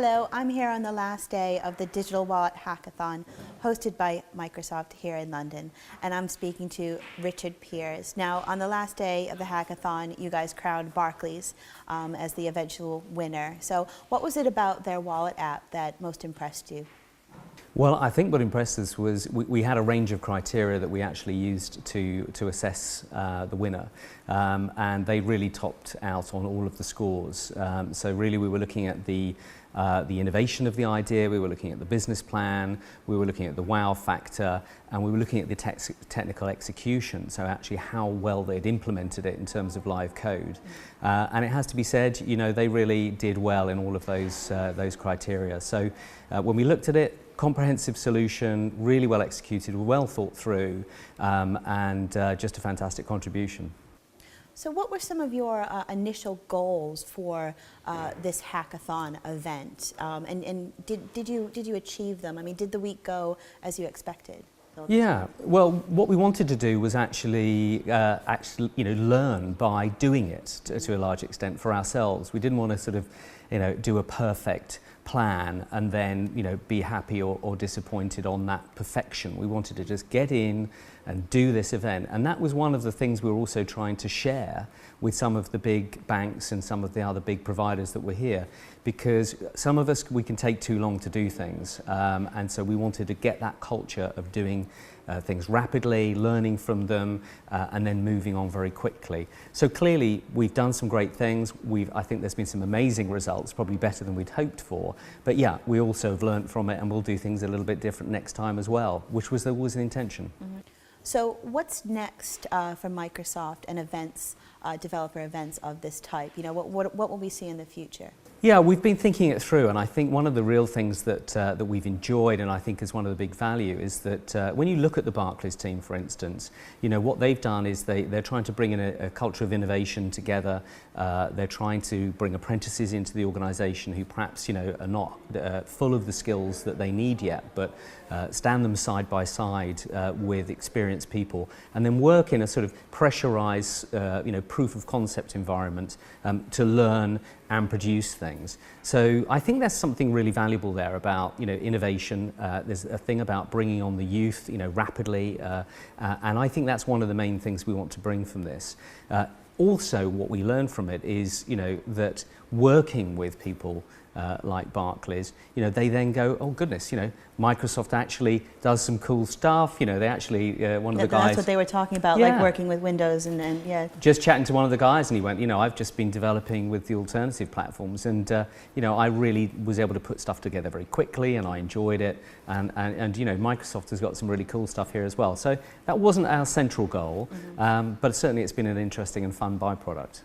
Hello, I'm here on the last day of the Digital Wallet Hackathon hosted by Microsoft here in London, and I'm speaking to Richard Peers. Now, on the last day of the hackathon, you guys crowned Barclays as the eventual winner. So what was it about their wallet app that most impressed you? Well, I think what impressed us was we had a range of criteria that we actually used to assess the winner, and they really topped out on all of the scores. So really we were looking at the innovation of the idea, we were looking at the business plan, we were looking at the wow factor, and we were looking at the technical execution, so actually how well they'd implemented it in terms of live code. And it has to be said, you know, they really did well in all of those criteria. So when we looked at it, comprehensive solution, really well executed, well thought through, and just a fantastic contribution. So what were some of your initial goals for this hackathon event, and did you achieve them? I mean, did the week go as you expected? Yeah, well, what we wanted to do was actually learn by doing it to a large extent for ourselves. We didn't want to sort of, do a perfect plan and then, be happy or disappointed on that perfection. We wanted to just get in and do this event, and that was one of the things we were also trying to share with some of the big banks and some of the other big providers that were here, because some of us, we can take too long to do things, and so we wanted to get that culture of doing things rapidly, learning from them, and then moving on very quickly. So clearly we've done some great things. I think there's been some amazing results, probably better than we'd hoped for, but yeah, we also have learned from it, and we'll do things a little bit different next time as well, which was always an intention. Mm-hmm. So what's next for Microsoft and events, developer events of this type? What will we see in the future? Yeah, we've been thinking it through, and I think one of the real things that we've enjoyed, and I think is one of the big value, is that when you look at the Barclays team, for instance, what they've done is they're trying to bring in a culture of innovation together. They're trying to bring apprentices into the organisation who perhaps are not full of the skills that they need yet, but stand them side by side with experienced people, and then work in a sort of pressurised, proof of concept environment to learn and produce things. So I think there's something really valuable there about innovation. There's a thing about bringing on the youth rapidly, and I think that's one of the main things we want to bring from this. Also, what we learn from it is that working with people like Barclays, they then go, oh goodness, Microsoft actually does some cool stuff. They actually, one of the guys... That's what they were talking about, yeah, like working with Windows and yeah. Just chatting to one of the guys, and he went, I've just been developing with the alternative platforms, and I really was able to put stuff together very quickly, and I enjoyed it, and Microsoft has got some really cool stuff here as well. So that wasn't our central goal, but certainly it's been an interesting and fun byproduct.